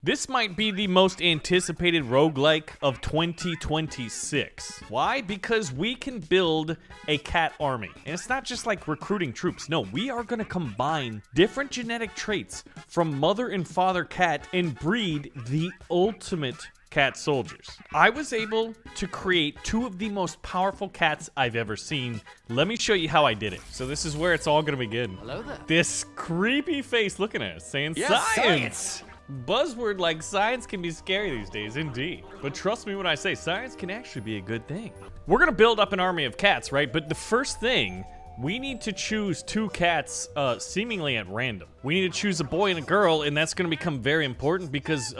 This might be the most anticipated roguelike of 2026. Why? Because we can build a cat army. And it's not just like recruiting troops. No, we are going to combine different genetic traits from mother and father cat and breed the ultimate cat soldiers. I was able to create two of the most powerful cats I've ever seen. Let me show you how I did it. So this is where it's all going to begin. Hello there. This creepy face looking at us saying science. Buzzword like science can be scary these days, indeed. But trust me when I say science can actually be a good thing. We're gonna build up an army of cats, right? But the first thing, we need to choose two cats seemingly at random. We need to choose a boy and a girl, and that's gonna become very important because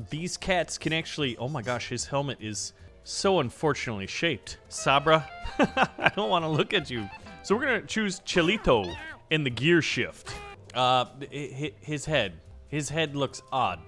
these cats can actually, oh my gosh, his helmet is so unfortunately shaped. Sabra, I don't wanna look at you. So we're gonna choose Chelito in the gear shift. His head looks odd.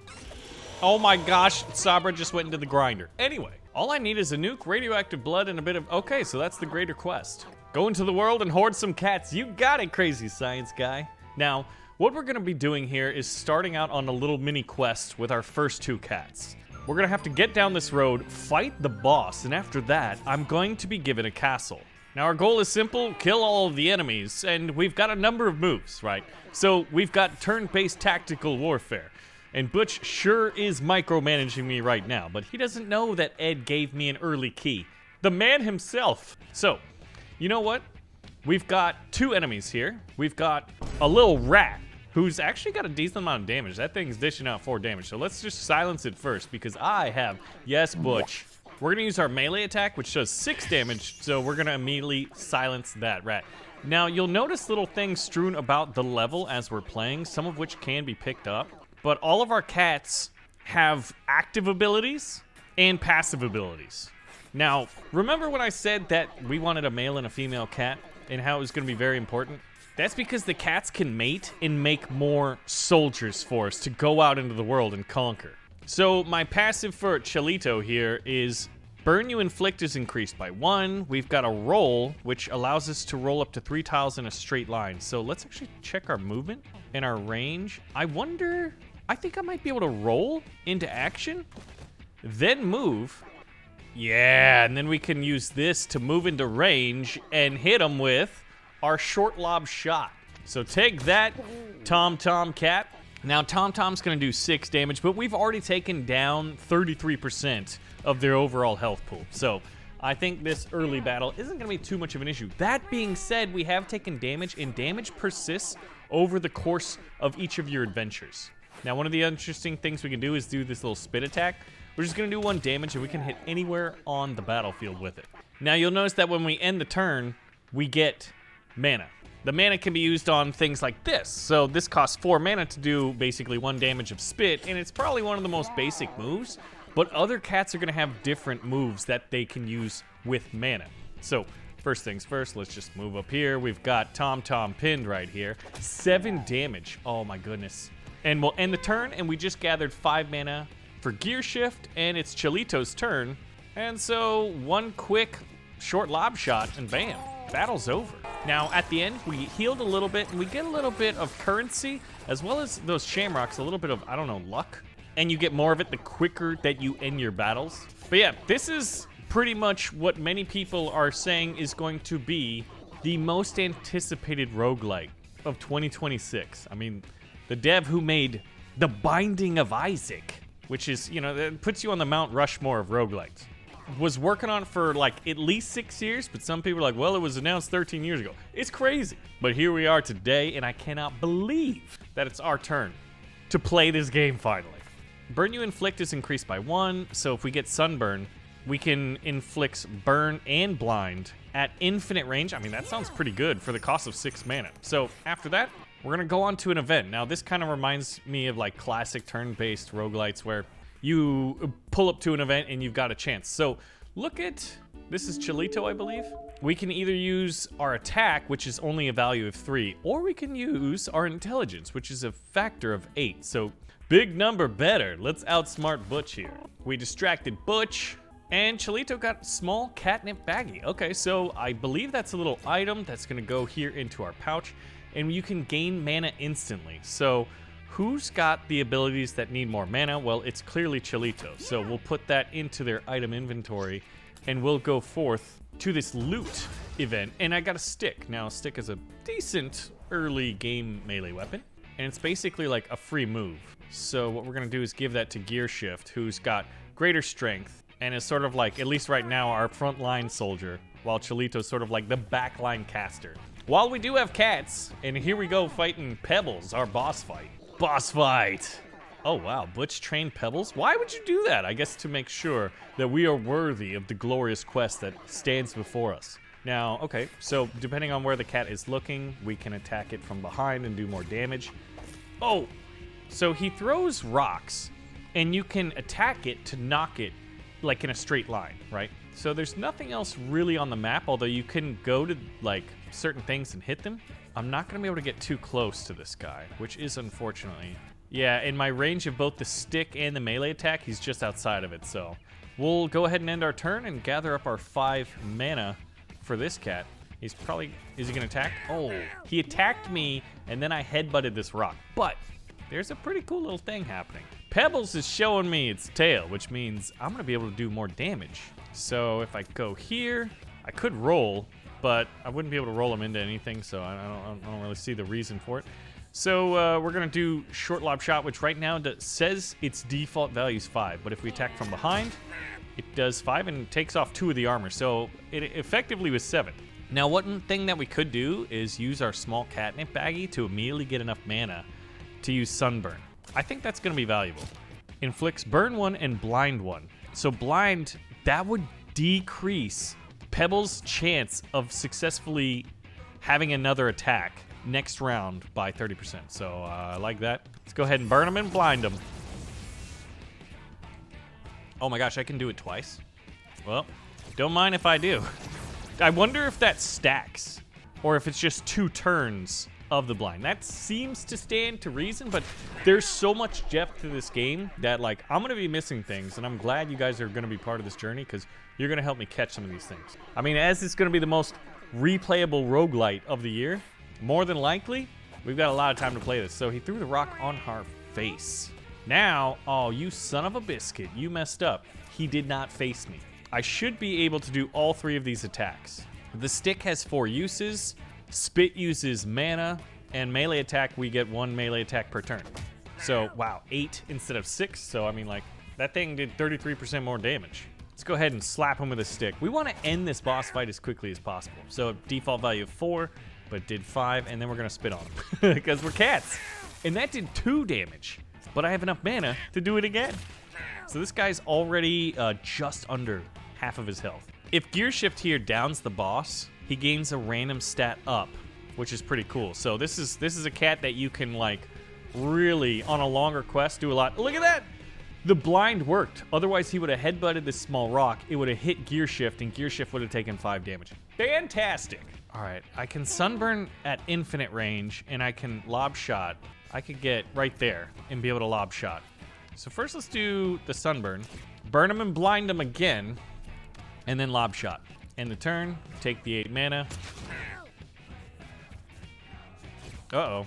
Oh my gosh, Sabra just went into the grinder. Anyway, all I need is a nuke, radioactive blood, and a bit of... Okay, so that's the greater quest. Go into the world and hoard some cats. You got it, crazy science guy. Now, what we're gonna be doing here is starting out on a little mini quest with our first two cats. We're gonna have to get down this road, fight the boss, and after that, I'm going to be given a castle. Now our goal is simple, kill all of the enemies, and we've got a number of moves, right? So we've got turn-based tactical warfare, and Butch sure is micromanaging me right now, but he doesn't know that Ed gave me an early key. The man himself. So, you know what? We've got two enemies here. We've got a little rat, who's actually got a decent amount of damage. That thing's dishing out 4 damage, so let's just silence it first, because I have, yes, Butch. We're gonna use our melee attack, which does 6 damage, so we're gonna immediately silence that rat. Now, you'll notice little things strewn about the level as we're playing, some of which can be picked up, but all of our cats have active abilities and passive abilities. Now, remember when I said that we wanted a male and a female cat, and how it was gonna be very important? That's because the cats can mate and make more soldiers for us to go out into the world and conquer. So my passive for Chelito here is burn you inflict is increased by 1. We've got a roll, which allows us to roll up to 3 tiles in a straight line. So let's actually check our movement and our range. I think I might be able to roll into action, then move. Yeah, and then we can use this to move into range and hit them with our short lob shot. So take that, Tom Cat. Now, Tom's gonna do 6 damage, but we've already taken down 33% of their overall health pool. So I think this early battle isn't gonna be too much of an issue. That being said, we have taken damage, and damage persists over the course of each of your adventures. Now, one of the interesting things we can do is do this little spit attack. We're just gonna do 1 damage, and we can hit anywhere on the battlefield with it. Now, you'll notice that when we end the turn, we get mana. The mana can be used on things like this. So this costs 4 mana to do basically 1 damage of spit, and it's probably one of the most basic moves, but other cats are gonna have different moves that they can use with mana. So first things first, let's just move up here. We've got Tom pinned right here. 7 damage, oh my goodness. And we'll end the turn, and we just gathered 5 mana for gear shift, and it's Chelito's turn. And so 1 quick short lob shot, and bam, battle's over. Now, at the end, we healed a little bit, and we get a little bit of currency, as well as those shamrocks, a little bit of, I don't know, luck. And you get more of it the quicker that you end your battles. But yeah, this is pretty much what many people are saying is going to be the most anticipated roguelike of 2026. I mean, the dev who made The Binding of Isaac, which is, you know, that puts you on the Mount Rushmore of roguelikes, was working on it for like at least 6 years, but some people are like, well, it was announced 13 years ago. It's crazy. But here we are today, and I cannot believe that it's our turn to play this game finally. Burn you inflict is increased by 1, so if we get sunburn, we can inflict burn and blind at infinite range. I mean, that sounds pretty good for the cost of 6 mana. So after that, we're gonna go on to an event. Now, this kind of reminds me of like classic turn-based roguelites where you pull up to an event and you've got a chance. So look at, this is Chelito, I believe. We can either use our attack, which is only a value of 3, or we can use our intelligence, which is a factor of 8. So big number better. Let's outsmart Butch here. We distracted Butch, and Chelito got small catnip baggie. Okay, so I believe that's a little item that's gonna go here into our pouch, and you can gain mana instantly. So Who's got the abilities that need more mana? Well, it's clearly Chilito. So we'll put that into their item inventory, and we'll go forth to this loot event. And I got a stick. Now, a stick is a decent early game melee weapon, and it's basically like a free move. So what we're gonna do is give that to Gear Shift, who's got greater strength, and is sort of like, at least right now, our frontline soldier, while Chilito's sort of like the backline caster. While we do have cats, and here we go fighting Pebbles, our boss fight. Boss fight! Oh wow, Butch trained Pebbles? Why would you do that? I guess to make sure that we are worthy of the glorious quest that stands before us. Now, okay, so depending on where the cat is looking, we can attack it from behind and do more damage. Oh, so he throws rocks, and you can attack it to knock it like in a straight line, right? So there's nothing else really on the map, although you can go to like certain things and hit them. I'm not gonna be able to get too close to this guy, which is unfortunately. Yeah, in my range of both the stick and the melee attack, he's just outside of it, so we'll go ahead and end our turn and gather up our 5 mana for this cat. He's probably, is he gonna attack? Oh, he attacked me, and then I headbutted this rock, but there's a pretty cool little thing happening. Pebbles is showing me its tail, which means I'm gonna be able to do more damage. So if I go here, I could roll, but I wouldn't be able to roll him into anything, so I don't really see the reason for it. So we're gonna do short lob shot, which right now says its default value is 5, but if we attack from behind, it does 5 and takes off 2 of the armor, so it effectively was 7. Now, one thing that we could do is use our small catnip baggie to immediately get enough mana to use Sunburn. I think that's gonna be valuable. Inflicts burn 1 and blind 1. So blind, that would decrease Pebbles' chance of successfully having another attack next round by 30%. So I like that. Let's go ahead and burn him and blind him. Oh my gosh, I can do it twice. Well, don't mind if I do. I wonder if that stacks or if it's just 2 turns of the blind. That seems to stand to reason, but there's so much depth to this game that like I'm gonna be missing things, and I'm glad you guys are gonna be part of this journey because you're gonna help me catch some of these things. I mean, as it's gonna be the most replayable roguelite of the year, more than likely, we've got a lot of time to play this. So he threw the rock on her face. Now, oh, you son of a biscuit, you messed up. He did not face me. I should be able to do all 3 of these attacks. The stick has 4 uses. Spit uses mana, and melee attack, we get 1 melee attack per turn. So, wow, 8 instead of 6. So, I mean, like, that thing did 33% more damage. Let's go ahead and slap him with a stick. We want to end this boss fight as quickly as possible. So, default value of 4, but it did 5, and then we're going to spit on him because we're cats. And that did 2 damage, but I have enough mana to do it again. So, this guy's already just under half of his health. If Gear Shift here downs the boss, he gains a random stat up, which is pretty cool. So this is a cat that you can like really on a longer quest do a lot. Look at that! The blind worked. Otherwise he would have headbutted this small rock. It would have hit Gear Shift, and Gear Shift would have taken 5 damage. Fantastic! All right, I can sunburn at infinite range, and I can lob shot. I could get right there and be able to lob shot. So first let's do the sunburn. Burn him and blind him again, and then lob shot. End the turn, take the 8 mana. Uh-oh.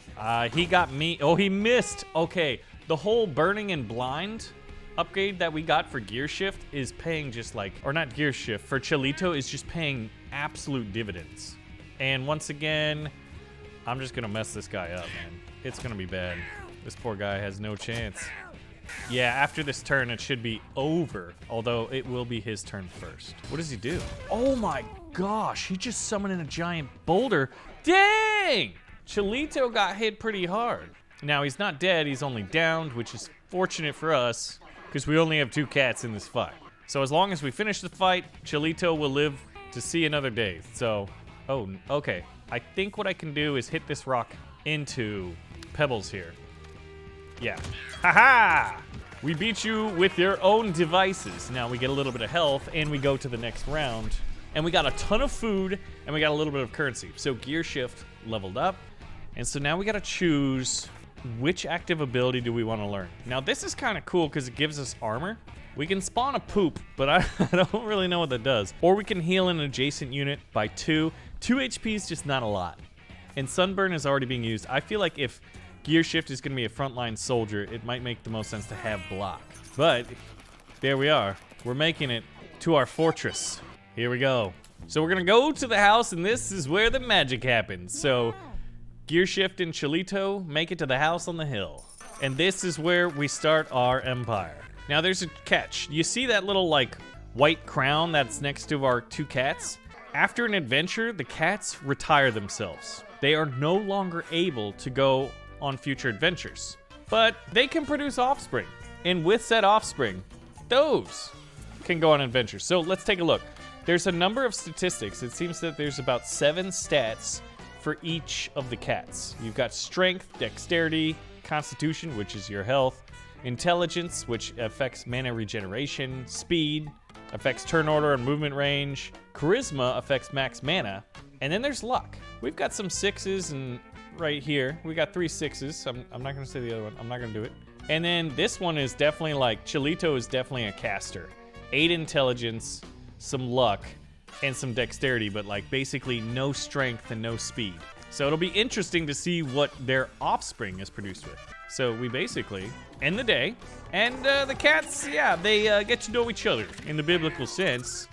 He got me. Oh, he missed. Okay, the whole burning and blind upgrade that we got for Gear Shift is paying just like, or not Gear Shift, for Chilito is just paying absolute dividends. And once again, I'm just gonna mess this guy up, man. It's gonna be bad. This poor guy has no chance. Yeah, after this turn, it should be over, although it will be his turn first. What does he do? Oh my gosh, he just summoned in a giant boulder. Dang! Chilito got hit pretty hard. Now, he's not dead, he's only downed, which is fortunate for us, because we only have 2 cats in this fight. So as long as we finish the fight, Chilito will live to see another day. So, oh, okay. I think what I can do is hit this rock into Pebbles here. Yeah. Haha! We beat you with your own devices. Now we get a little bit of health, and we go to the next round. And we got a ton of food, and we got a little bit of currency. So Gear Shift leveled up. And so now we gotta choose which active ability do we want to learn. Now this is kind of cool because it gives us armor. We can spawn a poop, but I don't really know what that does. Or we can heal an adjacent unit by 2. 2 HP is just not a lot. And Sunburn is already being used. I feel like if Gear Shift is going to be a frontline soldier. It might make the most sense to have block. But there we are. We're making it to our fortress. Here we go. So we're going to go to the house, and this is where the magic happens. So Gear Shift and Cholito make it to the house on the hill. And this is where we start our empire. Now there's a catch. You see that little like white crown that's next to our 2 cats? After an adventure, the cats retire themselves. They are no longer able to go on future adventures, but they can produce offspring. And with said offspring, those can go on adventures. So let's take a look. There's a number of statistics. It seems that there's about 7 stats for each of the cats. You've got strength, dexterity, constitution, which is your health, intelligence, which affects mana regeneration, speed, affects turn order and movement range, charisma affects max mana, and then there's luck. We've got some 6s, and right here, we got 3 6s. I'm not gonna say the other one. I'm not gonna do it. And then this one is definitely like, Cholito is definitely a caster. 8 intelligence, some luck, and some dexterity, but like basically no strength and no speed. So it'll be interesting to see what their offspring is produced with. So we basically end the day, and the cats, yeah, they get to know each other in the biblical sense,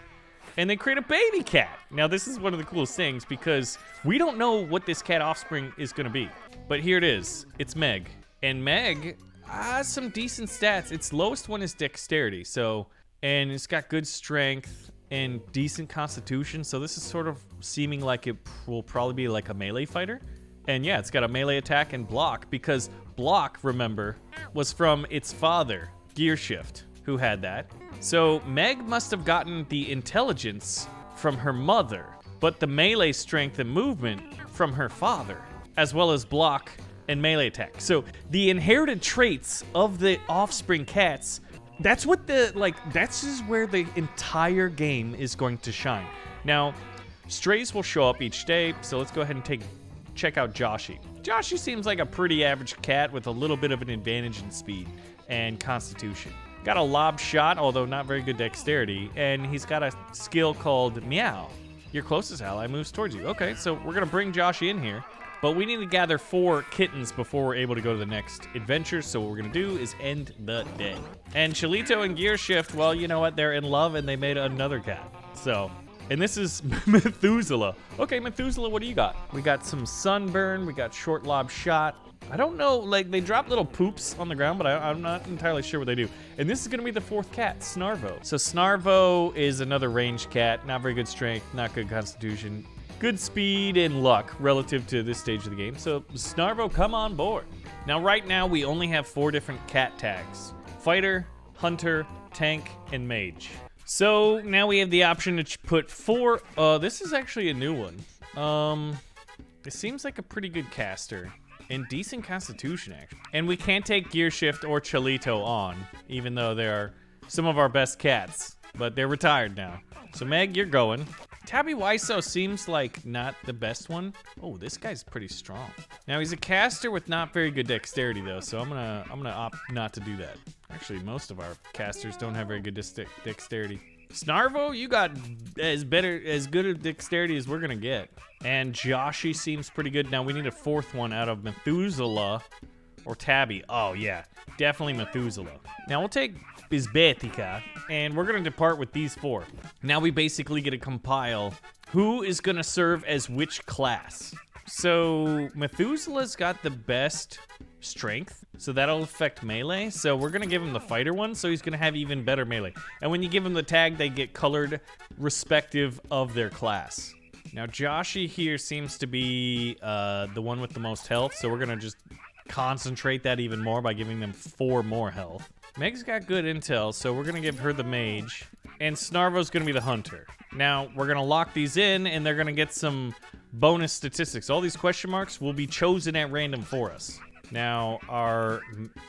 and they create a baby cat. Now this is one of the coolest things because we don't know what this cat offspring is gonna be. But here it is, it's Meg. And Meg has some decent stats. Its lowest one is dexterity, and it's got good strength and decent constitution, so this is sort of seeming like it will probably be like a melee fighter. And yeah, it's got a melee attack and block, because block, remember, was from its father, Gear Shift, who had that. So Meg must have gotten the intelligence from her mother, but the melee strength and movement from her father, as well as block and melee attack. So the inherited traits of the offspring cats, that's what that's just where the entire game is going to shine. Now, strays will show up each day, so let's go ahead and check out Joshy. Joshy seems like a pretty average cat with a little bit of an advantage in speed and constitution. Got a lob shot, although not very good dexterity, and he's got a skill called Meow. Your closest ally moves towards you. Okay, so we're gonna bring Joshy in here, but we need to gather 4 kittens before we're able to go to the next adventure, so what we're gonna do is end the day. And Cholito and Gear Shift, well, you know what, they're in love and they made another cat. So, and this is Methuselah. Okay, Methuselah, what do you got? We got some sunburn, we got short lob shot. I don't know, like they drop little poops on the ground, but I'm not entirely sure what they do. And this is gonna be the 4th cat, Snarvo. So Snarvo is another ranged cat, not very good strength, not good constitution. Good speed and luck relative to this stage of the game. So Snarvo, come on board. Now right now we only have 4 different cat tags. Fighter, Hunter, Tank, and Mage. So now we have the option to put 4, this is actually a new one. It seems like a pretty good caster and decent constitution actually. And we can't take Gear Shift or Cholito on, even though they are some of our best cats, but they're retired now. So Meg, you're going. Tabby Wiseau seems like not the best one. Oh, this guy's pretty strong. Now he's a caster with not very good dexterity though, so I'm gonna opt not to do that. Actually, most of our casters don't have very good dexterity. Snarvo, you got as good a dexterity as we're gonna get. And Joshy seems pretty good. Now we need a 4th one out of Methuselah or Tabby. Oh yeah, definitely Methuselah. Now we'll take Bisbetica, and we're gonna depart with these 4. Now we basically get to compile who is gonna serve as which class. So Methuselah's got the best strength, so that'll affect melee. So we're gonna give him the fighter one, so he's gonna have even better melee. And when you give him the tag, they get colored respective of their class. Now Joshy here seems to be the one with the most health, so we're gonna just concentrate that even more by giving them 4 more health. Meg's got good intel, so we're gonna give her the mage, and Snarvo's gonna be the hunter. Now, we're gonna lock these in, and they're gonna get some bonus statistics. All these question marks will be chosen at random for us. Now, our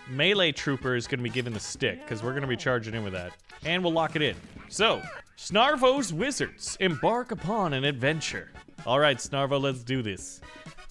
melee trooper is gonna be given the stick, because we're gonna be charging in with that. And we'll lock it in. So, Snarvo's Wizards, embark upon an adventure. All right, Snarvo, let's do this.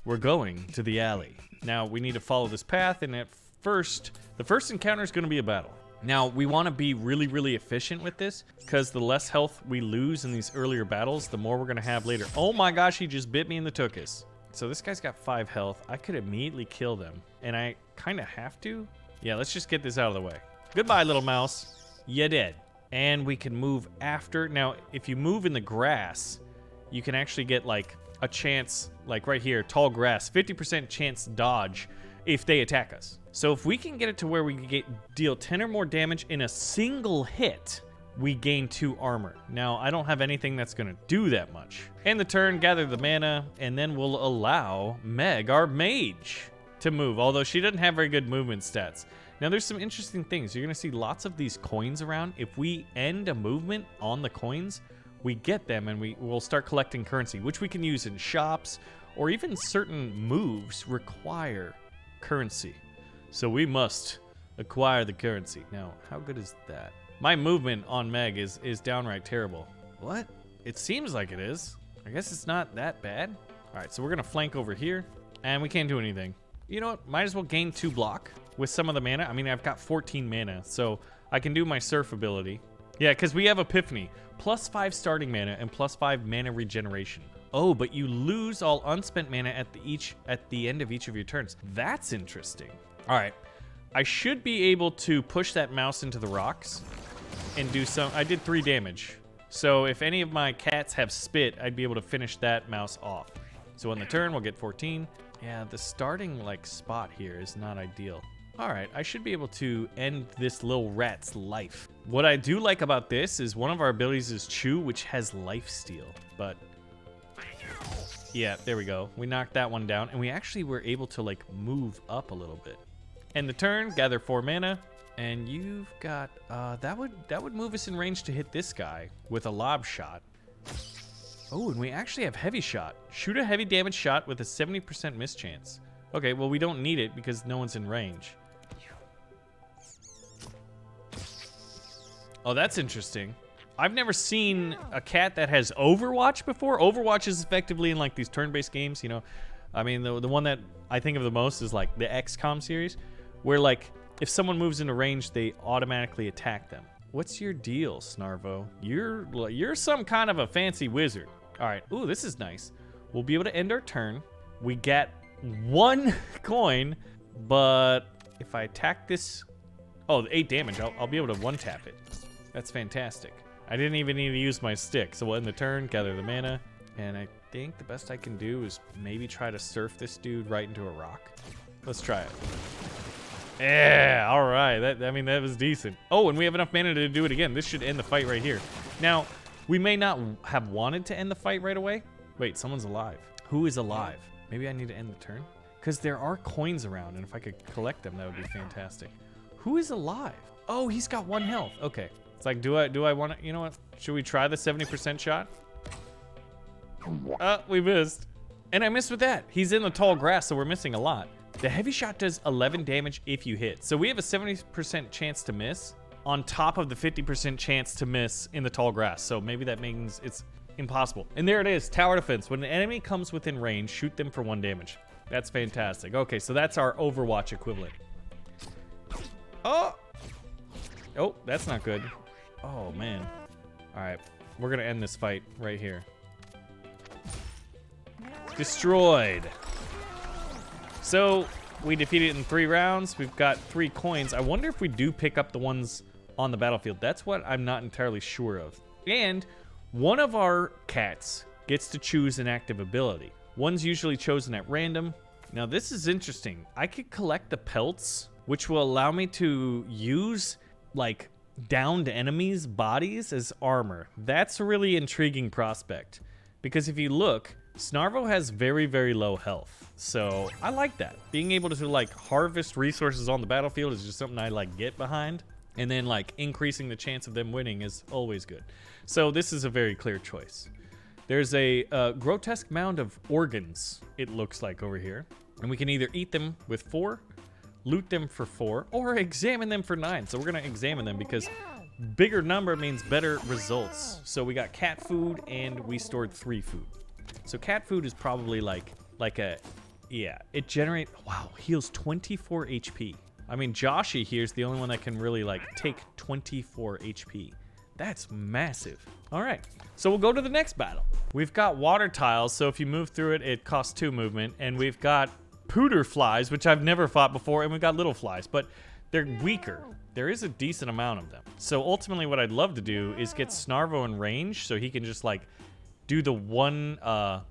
We're going to the alley. Now, we need to follow this path, and at first, the first encounter is going to be a battle. Now, we want to be really, really efficient with this, because the less health we lose in these earlier battles, the more we're going to have later. Oh my gosh, he just bit me in the tuchus. So this guy's got 5 health. I could immediately kill them. And I kind of have to. Yeah, let's just get this out of the way. Goodbye, little mouse. You're dead. And we can move after. Now, if you move in the grass, you can actually get like a chance, like right here, tall grass, 50% chance dodge if they attack us. So if we can get it to where we can deal 10 or more damage in a single hit, we gain 2 armor. Now, I don't have anything that's gonna do that much. End the turn, gather the mana, and then we'll allow Meg, our mage, to move, although she doesn't have very good movement stats. Now, there's some interesting things. You're gonna see lots of these coins around. If we end a movement on the coins, we get them and we'll start collecting currency, which we can use in shops, or even certain moves require currency. So we must acquire the currency. Now, how good is that? My movement on Meg is downright terrible. What? It seems like it is. I guess it's not that bad. All right, so we're gonna flank over here, and we can't do anything. You know what? Might as well gain 2 block with some of the mana. I mean, I've got 14 mana, so I can do my surf ability. Yeah, because we have Epiphany. +5 starting mana and +5 mana regeneration. Oh, but you lose all unspent mana at the end of each of your turns. That's interesting. All right, I should be able to push that mouse into the rocks and do some. I did 3 damage. So if any of my cats have spit, I'd be able to finish that mouse off. So on the turn, we'll get 14. Yeah, the starting like spot here is not ideal. All right, I should be able to end this little rat's life. What I do like about this is one of our abilities is Chew, which has lifesteal. But yeah, there we go. We knocked that one down, and we actually were able to like move up a little bit. End the turn, gather 4 mana, and you've got that would move us in range to hit this guy with a lob shot. Oh, and we actually have heavy shot. Shoot a heavy damage shot with a 70% miss chance. Okay, well, we don't need it because no one's in range. Oh, that's interesting. I've never seen a cat that has Overwatch before. Overwatch is effectively in like these turn-based games, you know. I mean, the one that I think of the most is like the XCOM series, where like if someone moves into range, they automatically attack them. What's your deal, Snarvo? You're some kind of a fancy wizard. All right. Ooh, this is nice. We'll be able to end our turn. We get 1 coin, but if I attack this, oh, 8 damage. I'll be able to one-tap it. That's fantastic. I didn't even need to use my stick. So we'll end the turn, gather the mana, and I think the best I can do is maybe try to surf this dude right into a rock. Let's try it. Yeah, all right. I mean, that was decent. Oh, and we have enough mana to do it again. This should end the fight right here. Now, we may not have wanted to end the fight right away. Wait, someone's alive. Who is alive? Maybe I need to end the turn? Because there are coins around, and if I could collect them, that would be fantastic. Who is alive? Oh, he's got 1 health. Okay. It's like, do I want to, you know what? Should we try the 70% shot? We missed. And I missed with that. He's in the tall grass, so we're missing a lot. The heavy shot does 11 damage if you hit. So we have a 70% chance to miss on top of the 50% chance to miss in the tall grass. So maybe that means it's impossible. And there it is, tower defense. When an enemy comes within range, shoot them for 1 damage. That's fantastic. Okay, so that's our Overwatch equivalent. Oh, that's not good. Oh, man. All right, we're going to end this fight right here. Destroyed. So we defeated it in 3 rounds. We've got 3 coins. I wonder if we do pick up the ones on the battlefield. That's what I'm not entirely sure of. And one of our cats gets to choose an active ability. One's usually chosen at random. Now this is interesting. I could collect the pelts, which will allow me to use like downed enemies' bodies as armor. That's a really intriguing prospect, because if you look, Snarvo has very, very low health. So I like that. Being able to like harvest resources on the battlefield is just something I like get behind. And then like increasing the chance of them winning is always good. So this is a very clear choice. There's a grotesque mound of organs, it looks like over here. And we can either eat them with 4, loot them for 4, or examine them for 9. So we're gonna examine them because bigger number means better results. So we got cat food and we stored 3 food. So cat food is probably like a, yeah, it generates, wow, heals 24 HP. I mean, Joshy here is the only one that can really like take 24 HP. That's massive. All right, so we'll go to the next battle. We've got water tiles, so if you move through it, it costs 2 movement. And we've got pooter flies, which I've never fought before, and we've got little flies, but they're weaker. There is a decent amount of them. So ultimately what I'd love to do is get Snarvo in range so he can just like do the one-shot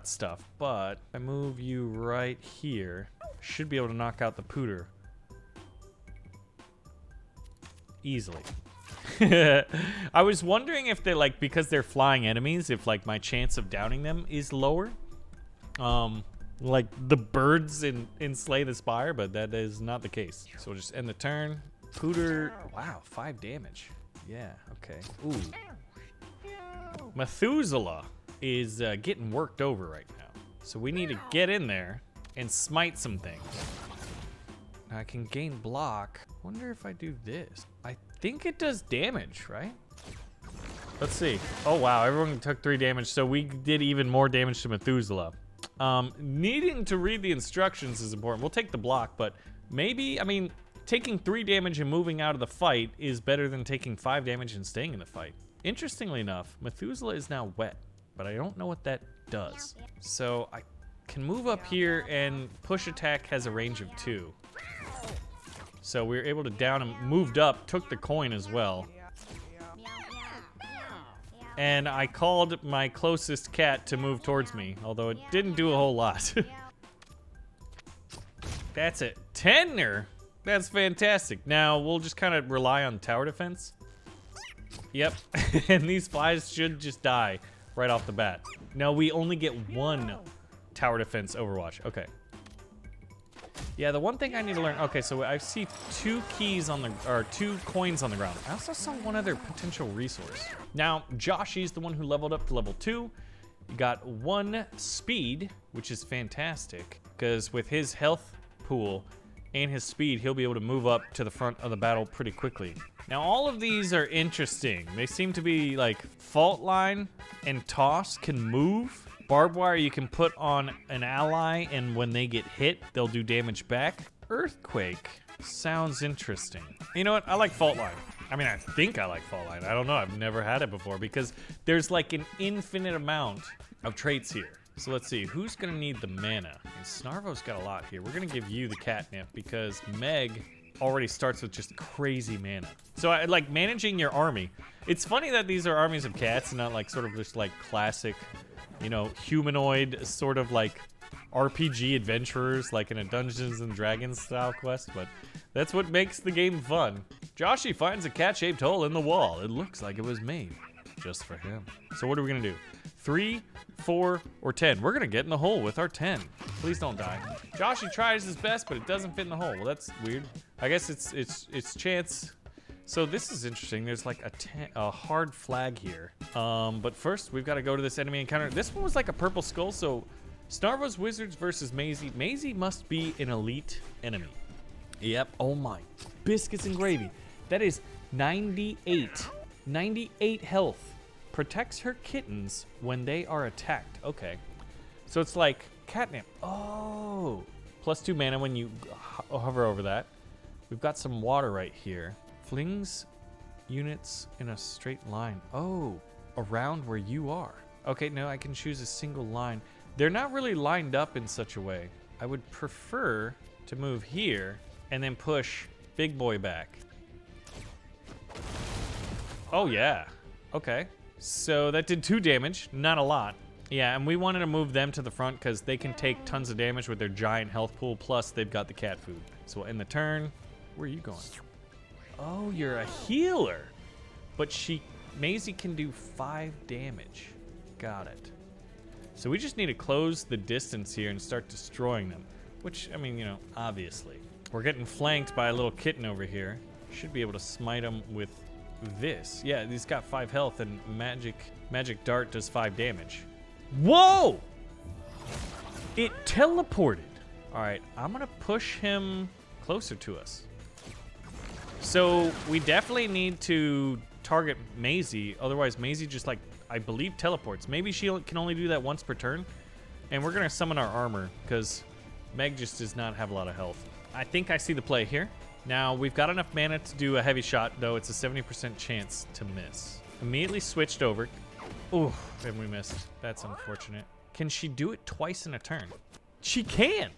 stuff. But if I move you right here, should be able to knock out the pooter easily. I was wondering if they're like, because they're flying enemies, if like my chance of downing them is lower. Like the birds in Slay the Spire, but that is not the case. So we'll just end the turn. Pooter, wow, 5 damage. Yeah, okay. Ooh. Methuselah is getting worked over right now. So we need to get in there and smite some things. I can gain block. Wonder if I do this. I think it does damage, right? Let's see. Oh, wow, everyone took 3 damage, so we did even more damage to Methuselah. Needing to read the instructions is important. We'll take the block, but maybe, I mean, taking 3 damage and moving out of the fight is better than taking 5 damage and staying in the fight. Interestingly enough, Methuselah is now wet, but I don't know what that does. So I can move up here, and push attack has a range of 2. So we were able to down him, moved up, took the coin as well. And I called my closest cat to move towards me, although it didn't do a whole lot. That's it. 10er. That's fantastic. Now we'll just kind of rely on tower defense. Yep. And these flies should just die right off the bat. Now we only get 1 tower defense Overwatch. Okay. Yeah, the one thing I need to learn. Okay, so I see 2 keys on the, or 2 coins on the ground. I also saw one other potential resource. Now, Joshy's the one who leveled up to level 2. You got 1 speed, which is fantastic, because with his health pool and his speed, he'll be able to move up to the front of the battle pretty quickly. Now, all of these are interesting. They seem to be like Fault Line and Toss can move. Barbed Wire you can put on an ally, and when they get hit, they'll do damage back. Earthquake sounds interesting. You know what? I like Fault Line. I mean, I think I like Fault Line. I don't know. I've never had it before because there's like an infinite amount of traits here. So let's see. Who's going to need the mana? And Snarvo's got a lot here. We're going to give you the catnip because Meg already starts with just crazy mana. So I like managing your army. It's funny that these are armies of cats and not like sort of just like classic, you know, humanoid sort of like RPG adventurers like in a Dungeons and Dragons style quest, but that's what makes the game fun. Joshy finds a cat-shaped hole in the wall. It looks like it was made just for him. So what are we gonna do? 3, 4, or 10? We're gonna get in the hole with our 10. Please don't die. Joshy tries his best, but it doesn't fit in the hole. Well, that's weird. I guess it's chance. So this is interesting. There's like a hard flag here. But first, we've got to go to this enemy encounter. This one was like a purple skull, so Snarvo's Wizards versus Maisie. Maisie must be an elite enemy. Yep, oh my. Biscuits and gravy. That is 98. 98 health. Protects her kittens when they are attacked. Okay. So it's like catnip. Oh. +2 mana when you hover over that. We've got some water right here. Flings units in a straight line. Oh, around where you are. Okay, no, I can choose a single line. They're not really lined up in such a way. I would prefer to move here and then push Big Boy back. Oh, yeah. Okay. So that did 2 damage, not a lot. Yeah, and we wanted to move them to the front because they can take tons of damage with their giant health pool, plus they've got the cat food. So we'll end the turn. Where are you going? Oh, you're a healer. But Maisie can do 5 damage. Got it. So we just need to close the distance here and start destroying them. Which, I mean, you know, obviously. We're getting flanked by a little kitten over here. Should be able to smite him with this. Yeah, he's got 5 health and magic dart does 5 damage. Whoa! It teleported. All right, I'm gonna push him closer to us. So we definitely need to target Maisie, otherwise Maisie just like, I believe, teleports. Maybe she can only do that once per turn. And we're gonna summon our armor because Meg just does not have a lot of health. I think I see the play here. Now, we've got enough mana to do a heavy shot, though it's a 70% chance to miss. Immediately switched over. Ooh, and we missed. That's unfortunate. Can she do it twice in a turn? She can!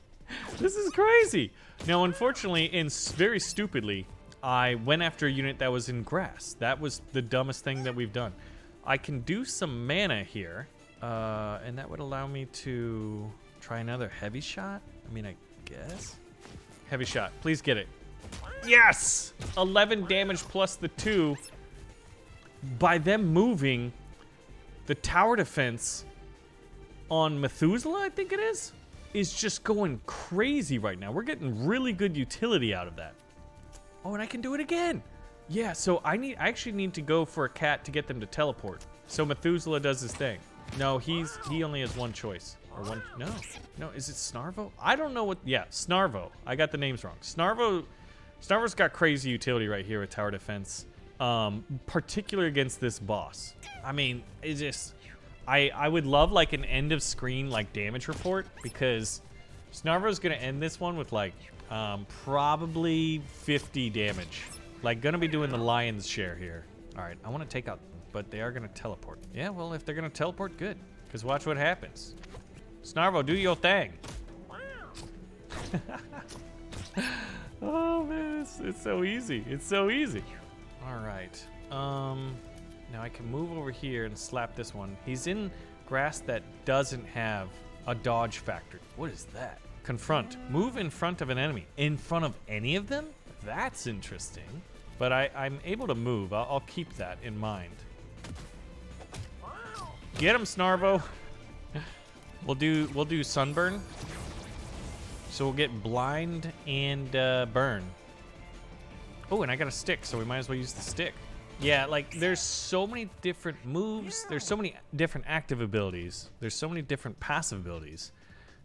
This is crazy! Now, unfortunately, and very stupidly, I went after a unit that was in grass. That was the dumbest thing that we've done. I can do some mana here, and that would allow me to try another heavy shot. I mean, I guess. Heavy shot. Please get it. Yes! 11 damage plus the 2. By them moving, the tower defense on Methuselah, I think it is just going crazy right now. We're getting really good utility out of that. Oh, and I can do it again. Yeah, so I actually need to go for a cat to get them to teleport. So Methuselah does his thing. No, he only has one choice. Or one, no, is it Snarvo? I don't know what, yeah, Snarvo. I got the names wrong. Snarvo's got crazy utility right here with tower defense. Particularly against this boss. I mean, it just, I would love like an end of screen like damage report, because Snarvo's gonna end this one with like probably 50 damage. Like gonna be doing the lion's share here. All right, I want to take out, but they are gonna teleport. Yeah, well, if they're gonna teleport, good. Because watch what happens. Snarvo, do your thing. Oh man, it's so easy. It's so easy. All right. Now I can move over here and slap this one. He's in grass that doesn't have a dodge factor. What is that? Confront. Move in front of an enemy. In front of any of them? That's interesting. But I'm able to move. I'll keep that in mind. Get him, Snarvo. We'll do sunburn. So we'll get blind and burn. Oh, and I got a stick, so we might as well use the stick. Yeah, like there's so many different moves. There's so many different active abilities. There's so many different passive abilities.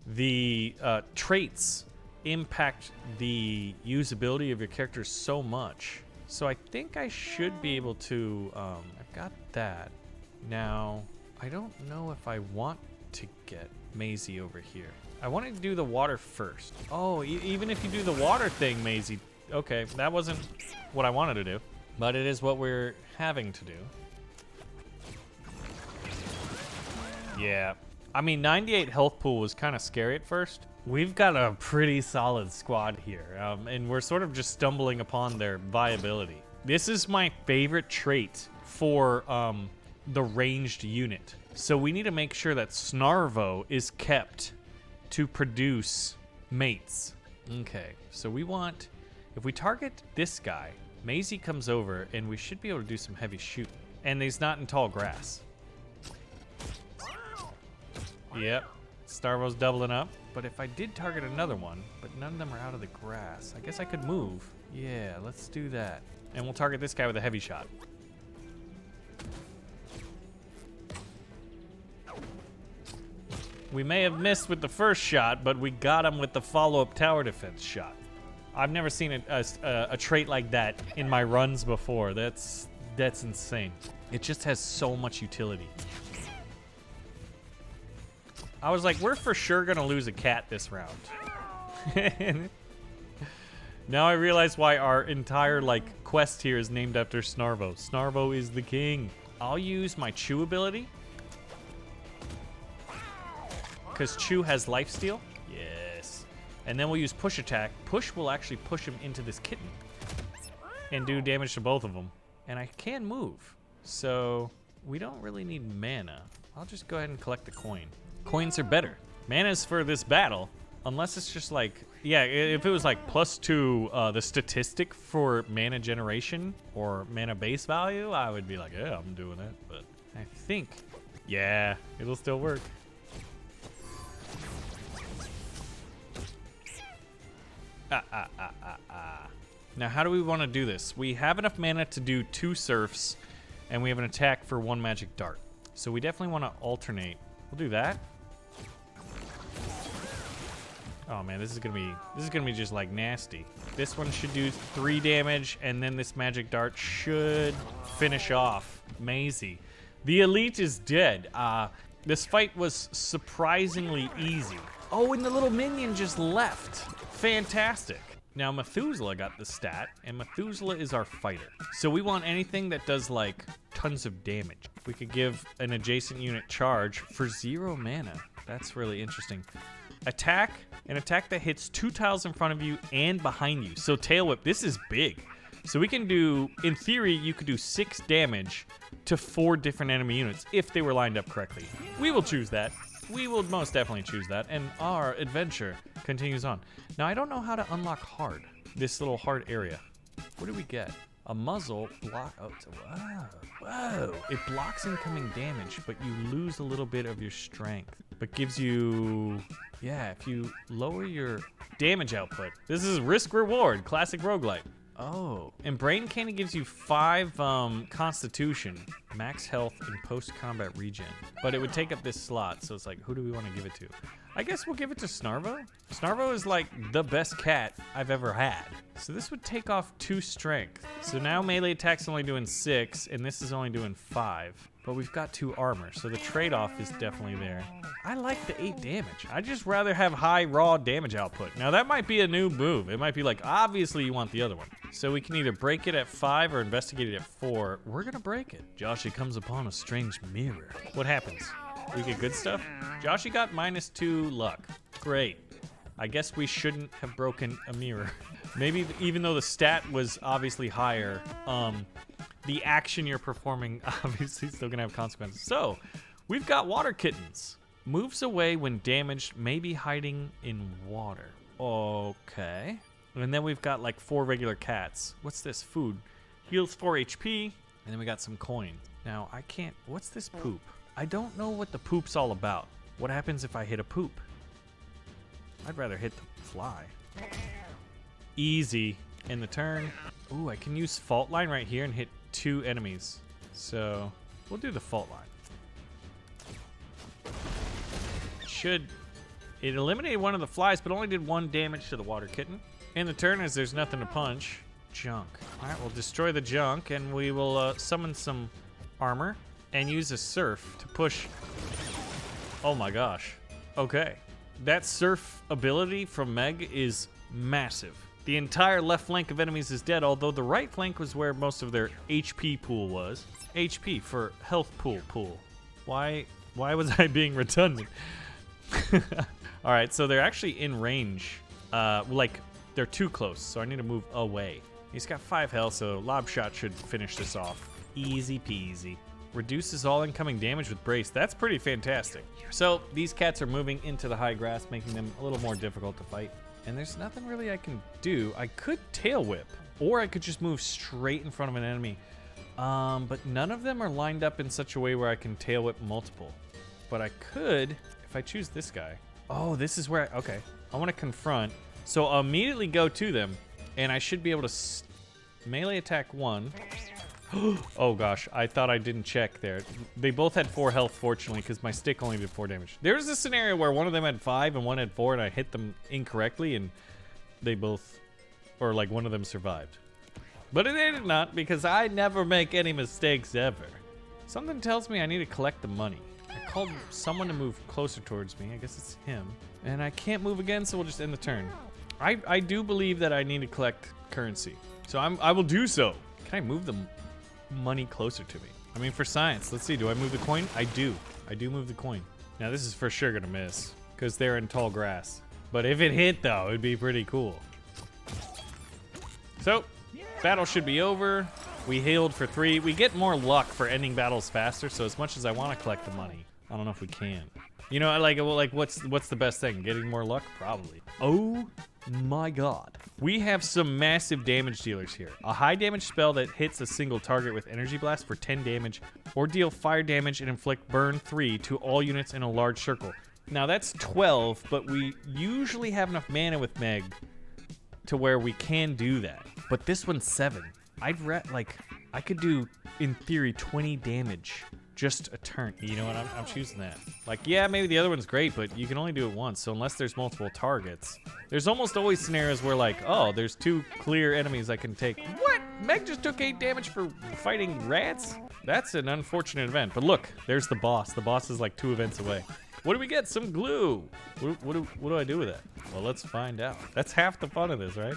The traits impact the usability of your character so much. So I think I should be able to, I've got that. Now, I don't know if I want to get Maisie over here. I wanted to do the water first. Oh, even if you do the water thing, Maisie, okay, that wasn't what I wanted to do, but it is what we're having to do. Yeah. I mean, 98 health pool was kind of scary at first. We've got a pretty solid squad here, and we're sort of just stumbling upon their viability. This is my favorite trait for the ranged unit. So we need to make sure that Snarvo is kept to produce mates. Okay, so we want, if we target this guy, Maisie comes over and we should be able to do some heavy shooting. And he's not in tall grass. Yep, Starvo's doubling up. But if I did target another one, but none of them are out of the grass, I guess I could move. Yeah, let's do that. And we'll target this guy with a heavy shot. We may have missed with the first shot, but we got him with the follow-up tower defense shot. I've never seen a trait like that in my runs before. That's insane. It just has so much utility. I was like, we're for sure gonna lose a cat this round. Now I realize why our entire like quest here is named after Snarvo. Snarvo is the king. I'll use my Chew ability, because Chew has lifesteal. Yes. And then we'll use push attack. Push will actually push him into this kitten and do damage to both of them. And I can move, so we don't really need mana. I'll just go ahead and collect the coin. Coins are better. Mana's for this battle, unless it's just like, yeah, if it was like +2 the statistic for mana generation or mana base value, I would be like, yeah, I'm doing that. But I think, yeah, it'll still work. Now, how do we want to do this? We have enough mana to do 2 surfs, and we have an attack for 1 magic dart. So we definitely want to alternate. We'll do that. Oh man, this is gonna be just like nasty. This one should do 3 damage, and then this magic dart should finish off Maisie. The elite is dead. This fight was surprisingly easy. Oh, and the little minion just left. Fantastic. Now Methuselah got the stat, and Methuselah is our fighter. So we want anything that does like tons of damage. We could give an adjacent unit charge for 0 mana. That's really interesting. Attack, an attack that hits 2 tiles in front of you and behind you. So Tail Whip, this is big. So we can do, in theory, you could do 6 damage to 4 different enemy units if they were lined up correctly. We will choose that. We will most definitely choose that, and our adventure continues on. Now, I don't know how to unlock hard, this little hard area. What do we get? A muzzle block. Oh, whoa. It blocks incoming damage, but you lose a little bit of your strength. But gives you, yeah, if you lower your damage output. This is risk reward, classic roguelike. Oh, and Brain Candy gives you 5 constitution, max health, and post-combat regen. But it would take up this slot, so it's like, who do we want to give it to? I guess we'll give it to Snarvo. Snarvo is like the best cat I've ever had. So this would take off 2 strength. So now melee attack's only doing 6, and this is only doing 5. But we've got 2 armor, so the trade-off is definitely there. I like the 8 damage. I'd just rather have high raw damage output. Now that might be a new move. It might be like, obviously you want the other one. So we can either break it at 5 or investigate it at 4. We're gonna break it. Joshy comes upon a strange mirror. What happens? We get good stuff? Joshy got -2 luck. Great. I guess we shouldn't have broken a mirror. Maybe even though the stat was obviously higher, the action you're performing obviously still gonna have consequences. So, we've got water kittens. Moves away when damaged, maybe hiding in water. Okay. And then we've got like 4 regular cats. What's this? Food. Heals 4 HP. And then we got some coin. Now, I can't... What's this poop? I don't know what the poop's all about. What happens if I hit a poop? I'd rather hit the fly. Easy. In the turn. Ooh, I can use Fault Line right here and hit 2 enemies. So, we'll do the Fault Line. It eliminated one of the flies, but only did 1 damage to the water kitten. In the turn, as there's nothing to punch, junk. All right, we'll destroy the junk, and we will summon some armor and use a surf to push. Oh my gosh. Okay. That surf ability from Meg is massive. The entire left flank of enemies is dead, although the right flank was where most of their HP pool was. HP for health pool. Why was I being redundant? All right, so they're actually in range. Like, they're too close, so I need to move away. He's got 5 health, so Lob Shot should finish this off. Easy peasy. Reduces all incoming damage with Brace. That's pretty fantastic. So, these cats are moving into the high grass, making them a little more difficult to fight. And there's nothing really I can do. I could Tail Whip, or I could just move straight in front of an enemy. But none of them are lined up in such a way where I can Tail Whip multiple. But I could, if I choose this guy. Oh, this is where okay. I want to confront. So I'll immediately go to them, and I should be able to melee attack 1. Oh gosh, I thought I didn't check there. They both had 4 health, fortunately, because my stick only did 4 damage. There's a scenario where one of them had 5 and one had 4, and I hit them incorrectly, and they both, or like one of them survived. But they did not, because I never make any mistakes ever. Something tells me I need to collect the money. I called someone to move closer towards me. I guess it's him. And I can't move again, so we'll just end the turn. I do believe that I need to collect currency. So I will do so. Can I move the money closer to me? I mean, for science. Let's see. Do I move the coin? I do. I do move the coin. Now, this is for sure going to miss because they're in tall grass. But if it hit, though, it'd be pretty cool. So, battle should be over. We healed for 3. We get more luck for ending battles faster, so as much as I want to collect the money, I don't know if we can. You know, like what's the best thing? Getting more luck? Probably. Oh my god. We have some massive damage dealers here. A high damage spell that hits a single target with Energy Blast for 10 damage, or deal fire damage and inflict burn 3 to all units in a large circle. Now that's 12, but we usually have enough mana with Meg to where we can do that. But this one's 7. I could do, in theory, 20 damage just a turn. You know what? I'm choosing that. Like, yeah, maybe the other one's great, but you can only do it once. So unless there's multiple targets, there's almost always scenarios where like, oh, there's 2 clear enemies I can take. What? Meg just took 8 damage for fighting rats? That's an unfortunate event. But look, there's the boss. The boss is like 2 events away. What do we get? Some glue. What do I do with it? Well, let's find out. That's half the fun of this, right?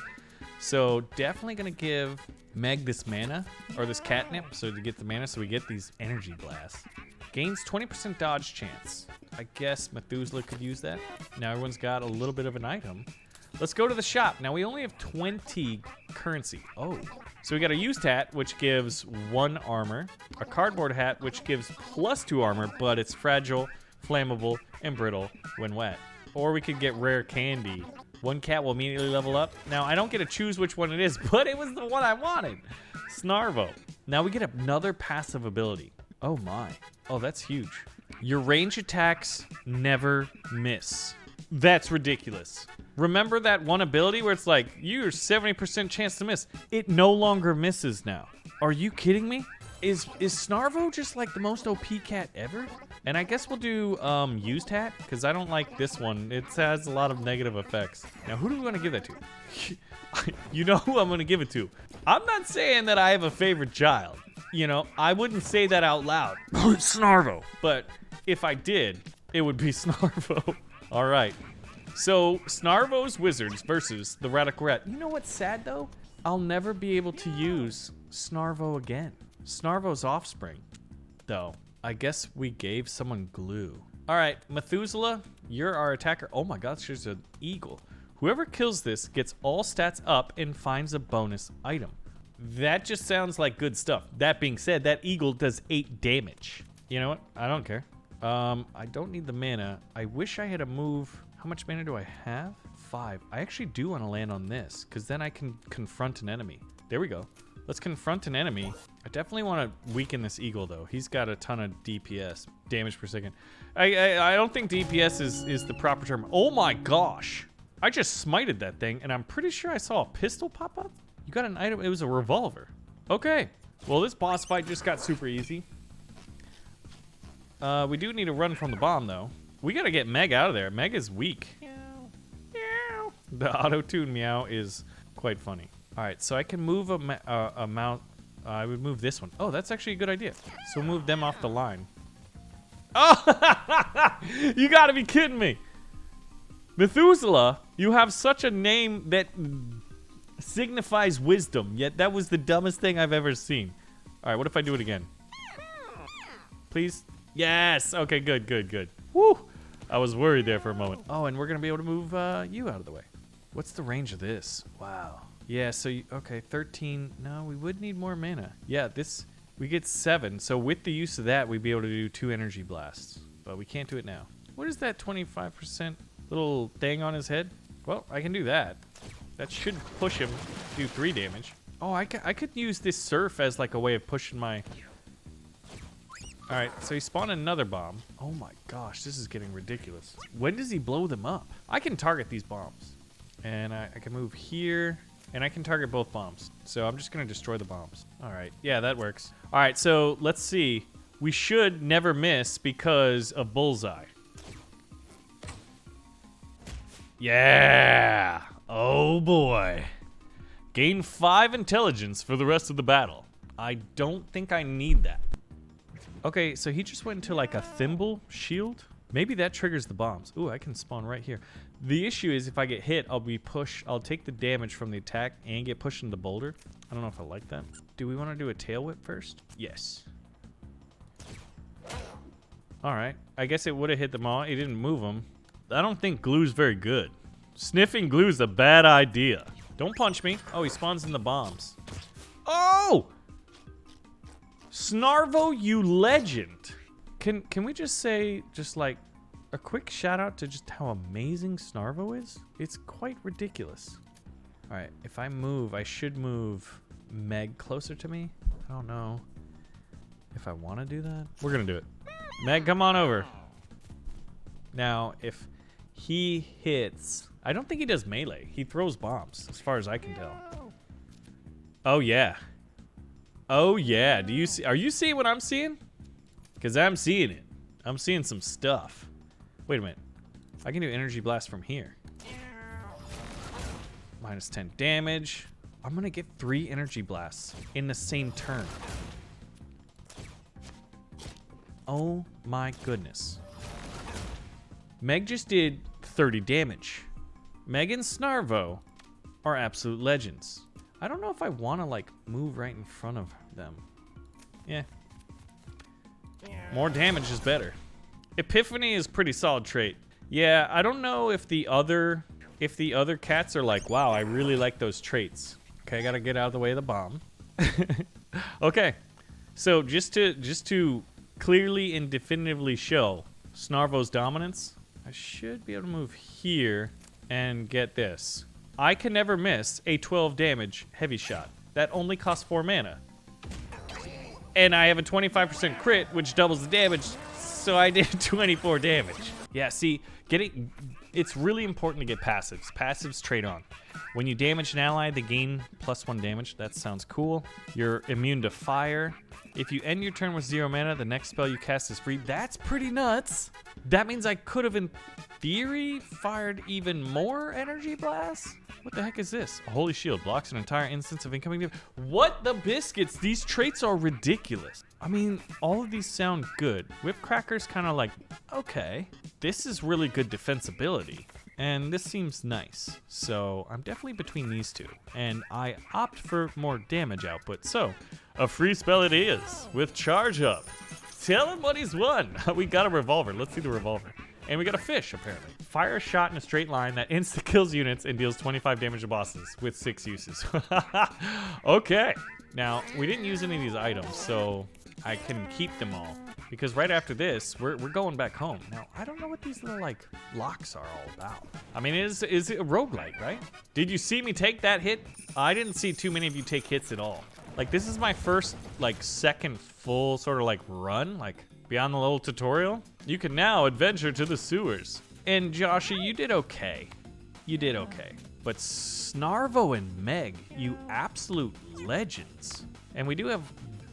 So definitely gonna give Meg this mana, or this catnip, so to get the mana, so we get these energy blasts. Gains 20% dodge chance. I guess Methuselah could use that. Now everyone's got a little bit of an item. Let's go to the shop. Now we only have 20 currency. Oh. So we got a used hat, which gives 1 armor. A cardboard hat, which gives +2 armor, but it's fragile, flammable, and brittle when wet. Or we could get rare candy. 1 cat will immediately level up. Now I don't get to choose which one it is, but it was the one I wanted. Snarvo. Now we get another passive ability. Oh my. Oh, that's huge. Your range attacks never miss. That's ridiculous. Remember that one ability where it's like, you're 70% chance to miss? It no longer misses now. Are you kidding me? Is Snarvo just like the most OP cat ever? And I guess we'll do used hat, because I don't like this one. It has a lot of negative effects. Now, who do we want to give that to? You know who I'm going to give it to. I'm not saying that I have a favorite child. You know, I wouldn't say that out loud. Snarvo. But if I did, it would be Snarvo. All right. So, Snarvo's Wizards versus the Radical Rat. You know what's sad, though? I'll never be able to use Snarvo again. Snarvo's offspring, though. I guess we gave someone glue. All right, Methuselah, you're our attacker. Oh my gosh, there's an eagle. Whoever kills this gets all stats up and finds a bonus item. That just sounds like good stuff. That being said, that eagle does 8 damage. You know what? I don't care. I don't need the mana. I wish I had a move. How much mana do I have? 5. I actually do want to land on this, because then I can confront an enemy. There we go. Let's confront an enemy. I definitely want to weaken this eagle, though. He's got a ton of DPS, damage per second. I don't think DPS is the proper term. Oh my gosh. I just smited that thing, and I'm pretty sure I saw a pistol pop up. You got an item. It was a revolver. Okay. Well, this boss fight just got super easy. We do need to run from the bomb, though. We got to get Meg out of there. Meg is weak. Meow. Meow. The auto-tune meow is quite funny. All right, so I can move a mount. I would move this one. Oh, that's actually a good idea. So we'll move them off the line. Oh, you gotta be kidding me. Methuselah, you have such a name that signifies wisdom, yet that was the dumbest thing I've ever seen. All right, what if I do it again? Please? Yes, okay, good, good, good. Woo, I was worried there for a moment. Oh, and we're gonna be able to move you out of the way. What's the range of this? Wow. Yeah, so, okay, 13. No, we would need more mana. Yeah, this, we get 7. So with the use of that, we'd be able to do 2 energy blasts. But we can't do it now. What is that 25% little thing on his head? Well, I can do that. That should push him to do 3 damage. Oh, I could use this surf as like a way of pushing my... All right, so he spawned another bomb. Oh my gosh, this is getting ridiculous. When does he blow them up? I can target these bombs. And I can move here. And I can target both bombs. So I'm just going to destroy the bombs. All right. Yeah, that works. All right, so let's see. We should never miss because of Bullseye. Yeah. Oh, boy. Gain 5 intelligence for the rest of the battle. I don't think I need that. Okay, so he just went into like a thimble shield. Maybe that triggers the bombs. Ooh, I can spawn right here. The issue is if I get hit, I'll take the damage from the attack and get pushed into the boulder. I don't know if I like that. Do we want to do a tail whip first? Yes. All right. I guess it would have hit them all. It didn't move them. I don't think glue's very good. Sniffing glue's a bad idea. Don't punch me. Oh, he spawns in the bombs. Oh! Snarvo, you legend. Can we just say, just like, a quick shout out to just how amazing Snarvo is? It's quite ridiculous. All right, if I move, I should move Meg closer to me. I don't know if I want to do that. We're gonna do it. Meg, come on over. Now, if he hits, I don't think he does melee. He throws bombs, as far as I can tell. Oh yeah. Oh yeah. Do you see? Are you seeing what I'm seeing? Because I'm seeing it. I'm seeing some stuff. Wait a minute. I can do energy blast from here. Minus 10 damage. I'm gonna get 3 energy blasts in the same turn. Oh my goodness. Meg just did 30 damage. Meg and Snarvo are absolute legends. I don't know if I want to like move right in front of them. Yeah. More damage is better. Epiphany is pretty solid trait. Yeah, I don't know if the other cats are like, wow, I really like those traits. Okay, I gotta get out of the way of the bomb. Okay, so just to clearly and definitively show Snarvo's dominance, I should be able to move here and get this. I can never miss a 12 damage heavy shot. That only costs 4 mana. And I have a 25% crit, which doubles the damage, so I did 24 damage. Yeah, see, it's really important to get passives. Passives trade on. When you damage an ally, they gain +1 damage. That sounds cool. You're immune to fire. If you end your turn with 0 mana, the next spell you cast is free. That's pretty nuts. That means I could have, in theory, fired even more energy blasts? What the heck is this? A holy shield blocks an entire instance of incoming damage. What the biscuits? These traits are ridiculous. I mean, all of these sound good. Whip Cracker's kind of like, okay, this is really good defensibility. And this seems nice. So I'm definitely between these two. And I opt for more damage output. So a free spell it is with charge up. Tell him what he's won. We got a revolver. Let's see the revolver. And we got a fish, apparently. Fire a shot in a straight line that insta-kills units and deals 25 damage to bosses with 6 uses. Okay. Now, we didn't use any of these items, so I can keep them all. Because right after this, we're going back home. Now, I don't know what these little, like, locks are all about. I mean, is it a roguelike, right? Did you see me take that hit? I didn't see too many of you take hits at all. Like, this is my first, like, second full sort of, like, run, like, beyond the little tutorial. You can now adventure to the sewers. And Joshy, you did okay. You did okay. But Snarvo and Meg, you absolute legends. And we do have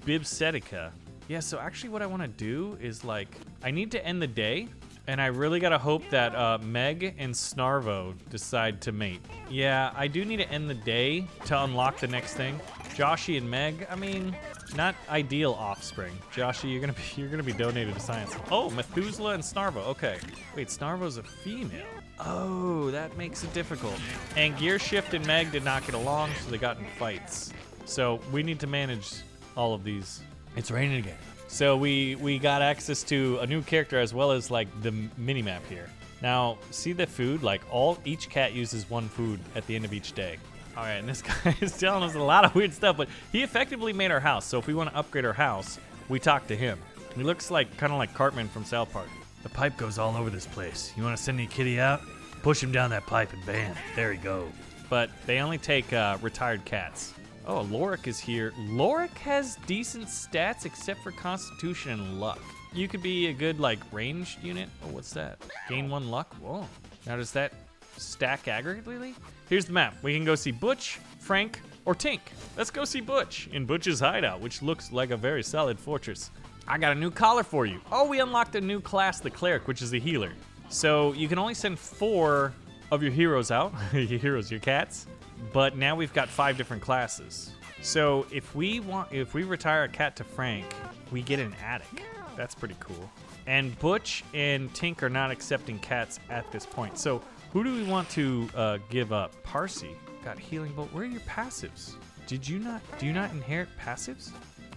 Bibsetica. Yeah, so actually what I want to do is, like, I need to end the day, and I really got to hope that Meg and Snarvo decide to mate. Yeah, I do need to end the day to unlock the next thing. Joshy and Meg, I mean, not ideal offspring. Joshy, you're gonna be donated to science. Oh, Methuselah and Snarvo. Okay. Wait, Snarvo's a female. Oh, that makes it difficult. And Gearshift and Meg did not get along, so they got in fights. So we need to manage all of these. It's raining again. So we got access to a new character as well as like the mini map here. Now, see the food? Like each cat uses 1 food at the end of each day. All right, and this guy is telling us a lot of weird stuff, but he effectively made our house. So if we want to upgrade our house, we talk to him. He looks like kind of like Cartman from South Park. The pipe goes all over this place. You want to send your kitty out? Push him down that pipe and bam, there he goes. But they only take retired cats. Oh, Lorik is here. Lorik has decent stats except for Constitution and Luck. You could be a good like ranged unit. Oh, what's that? Gain 1 luck. Whoa. Now does that stack aggregately? Here's the map. We can go see Butch, Frank, or Tink. Let's go see Butch in Butch's hideout, which looks like a very solid fortress. I got a new collar for you. Oh, we unlocked a new class, the Cleric, which is a healer. So you can only send 4 of your heroes out. Your cats. But now we've got 5 different classes. So if we retire a cat to Frank, we get an attic. That's pretty cool. And Butch and Tink are not accepting cats at this point. So who do we want to give up? Parsi got healing bolt. Where are your passives? Do you not inherit passives?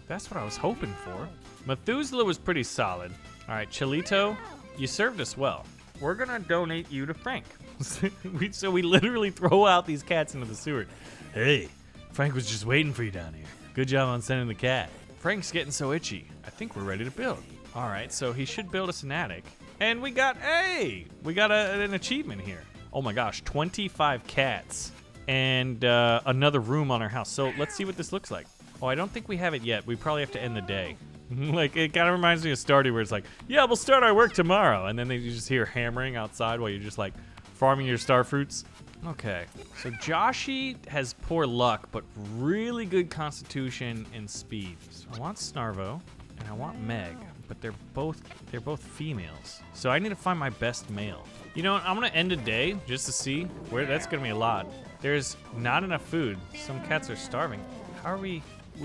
That's what I was hoping for. Methuselah was pretty solid. All right, Chilito, you served us well. We're gonna donate you to Frank. So we literally throw out these cats into the sewer. Hey, Frank was just waiting for you down here. Good job on sending the cat. Frank's getting so itchy. I think we're ready to build. All right, so he should build us an attic. And we got an achievement here. Oh my gosh, 25 cats and another room on our house. So let's see what this looks like. Oh, I don't think we have it yet. We probably have to end the day. Like, it kind of reminds me of Stardew where it's like, yeah, we'll start our work tomorrow. And then you just hear hammering outside while you're just like farming your star fruits. Okay, so Joshy has poor luck, but really good constitution and speed. So I want Snarvo and I want Meg, but they're both females. So I need to find my best male. You know what, I'm gonna end a day just to see where that's gonna be a lot. There's not enough food. Some cats are starving. How are we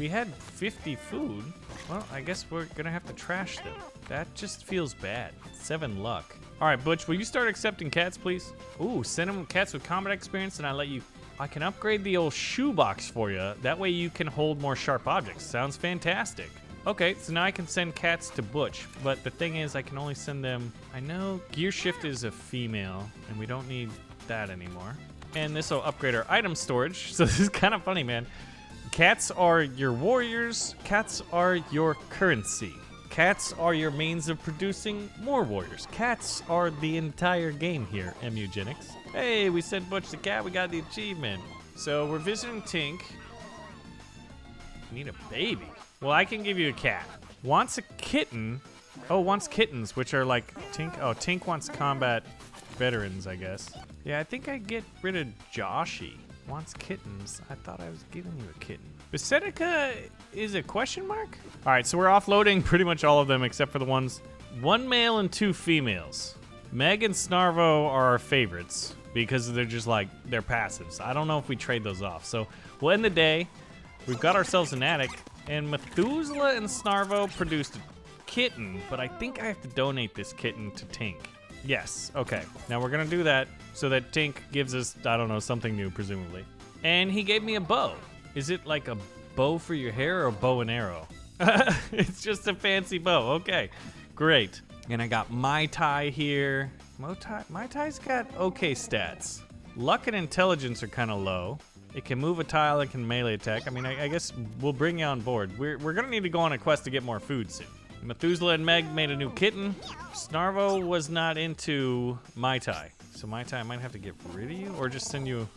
had 50 food. Well, I guess we're gonna have to trash them. That just feels bad. 7 luck. All right, Butch, will you start accepting cats, please? Ooh, send them cats with combat experience and I let you I can upgrade the old shoebox for you. That way you can hold more sharp objects. Sounds fantastic. Okay, so now I can send cats to Butch, but the thing is I can only send them... I know Gear Shift is a female, and we don't need that anymore. And this will upgrade our item storage. So this is kind of funny, man. Cats are your warriors. Cats are your currency. Cats are your means of producing more warriors. Cats are the entire game here, Mewgenics. Hey, we sent Butch the cat. We got the achievement. So we're visiting Tink. Need a baby. Well, I can give you a cat. Wants a kitten. Oh, wants kittens, which are like Tink. Oh, Tink wants combat veterans, I guess. Yeah, I think I get rid of Joshy. Wants kittens. I thought I was giving you a kitten. Basetica is a question mark? All right, so we're offloading pretty much all of them except for the ones. 1 male and 2 females. Meg and Snarvo are our favorites because they're just like, they're passives. I don't know if we trade those off. So we'll end the day. We've got ourselves an attic. And Methuselah and Snarvo produced a kitten, but I think I have to donate this kitten to Tink. Yes, okay. Now we're gonna do that so that Tink gives us, I don't know, something new, presumably. And he gave me a bow. Is it like a bow for your hair or a bow and arrow? It's just a fancy bow, okay. Great. And I got Mai Tai here. Mai Tai's got okay stats. Luck and intelligence are kind of low. It can move a tile, it can melee attack. I mean, I guess we'll bring you on board. We're gonna need to go on a quest to get more food soon. Methuselah and Meg made a new kitten. Snarvo was not into Mai Tai. So Mai Tai, I might have to get rid of you or just send you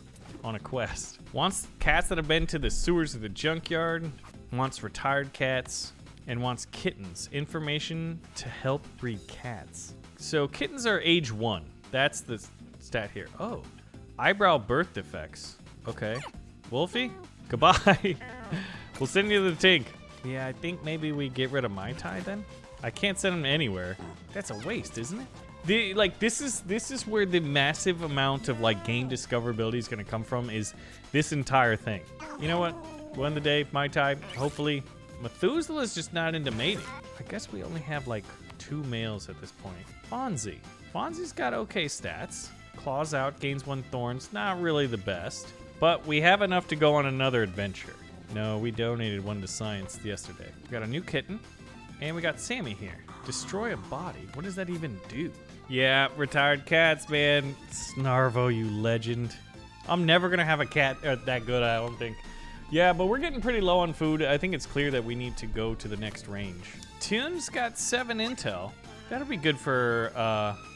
on a quest. Wants cats that have been to the sewers of the junkyard. Wants retired cats. And wants kittens. Information to help breed cats. So kittens are age 1. That's the stat here. Oh, eyebrow birth defects. Okay. Wolfie, goodbye. We'll send you to the Tink. Yeah, I think maybe we get rid of Mai Tai then. I can't send him anywhere. That's a waste, isn't it? This is where the massive amount of like game discoverability is gonna come from, is this entire thing. You know what? We'll end the day, Mai Tai. Hopefully, Methuselah is just not into mating. I guess we only have like 2 males at this point. Fonzie. Fonzie's got okay stats. Claws out, gains 1 thorns. Not really the best. But we have enough to go on another adventure. No, we donated 1 to science yesterday. We got a new kitten, and we got Sammy here. Destroy a body. What does that even do? Yeah, retired cats, man. Snarvo, you legend. I'm never gonna have a cat that good, I don't think. Yeah, but we're getting pretty low on food. I think it's clear that we need to go to the next range. Tun's got 7 intel. That'll be good for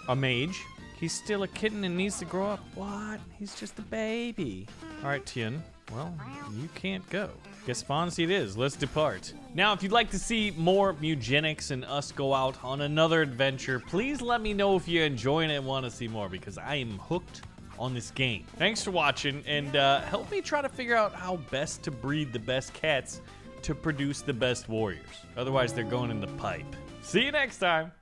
a mage. He's still a kitten and needs to grow up. What? He's just a baby. All right, Tien. Well, you can't go. Guess Fonzie it is. Let's depart. Now, if you'd like to see more Mewgenics and us go out on another adventure, please let me know if you're enjoying it and want to see more, because I am hooked on this game. Thanks for watching, and help me try to figure out how best to breed the best cats to produce the best warriors. Otherwise, they're going in the pipe. See you next time.